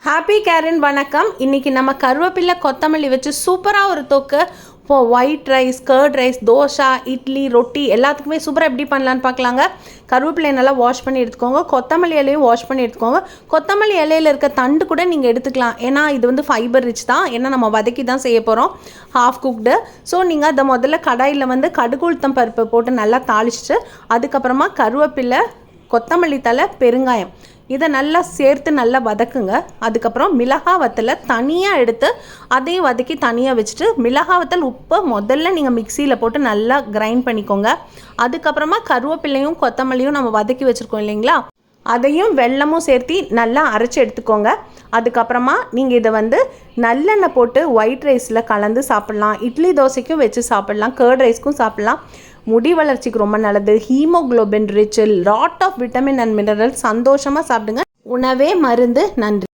Happy கேரன் வணக்கம். இன்றைக்கி நம்ம கருவேப்பிலை கொத்தமல்லி வச்சு சூப்பராக ஒரு தொக்கு இப்போது white rice, curd rice, dosa, idli, ரொட்டி எல்லாத்துக்குமே சூப்பராக எப்படி பண்ணலான்னு பார்க்கலாங்க. கருவேப்பிலையை நல்லா வாஷ் பண்ணி எடுத்துக்கோங்க. கொத்தமல்லி இலையும் வாஷ் பண்ணி எடுத்துக்கோங்க. கொத்தமல்லி இலையில் இருக்க தண்டு கூட நீங்கள் எடுத்துக்கலாம். ஏன்னா இது வந்து ஃபைபர் ரிச் தான். ஏன்னா நம்ம வதக்கி தான் செய்ய போகிறோம், ஹாஃப் குக்டு. ஸோ நீங்கள் அதை முதல்ல கடாயில் வந்து கடுகு உளுத்தம் பருப்பு போட்டு நல்லா தாளிச்சிட்டு அதுக்கப்புறமா கருவேப்பிலை, கொத்தமல்லி தழை, பெருங்காயம் இதை நல்லா சேர்த்து நல்லா வதக்குங்க. அதுக்கப்புறம் மிளகாய் வத்தலை தனியாக எடுத்து அதையும் வதக்கி தனியாக வச்சுட்டு மிளகாய் வத்தல் உப்பை முதல்ல நீங்கள் மிக்சியில் போட்டு நல்லா கிரைண்ட் பண்ணிக்கோங்க. அதுக்கப்புறமா கருவேப்பிலையும் கொத்தமல்லியும் நம்ம வதக்கி வச்சுருக்கோம் இல்லைங்களா, அதையும் வெல்லமும் சேர்த்து நல்லா அரைச்சி எடுத்துக்கோங்க. அதுக்கப்புறமா நீங்கள் இதை வந்து நல்லெண்ணெய் போட்டு ஒயிட் ரைஸில் கலந்து சாப்பிட்லாம், இட்லி தோசைக்கும் வச்சு சாப்பிட்லாம், கர்ட் ரைஸ்க்கும் சாப்பிட்லாம். முடி வளர்ச்சிக்கு ரொம்ப நல்லது, haemoglobin rich, lot of vitamin and mineral. சந்தோஷமாக சாப்பிடுங்க. உணவே மருந்து. நன்றி.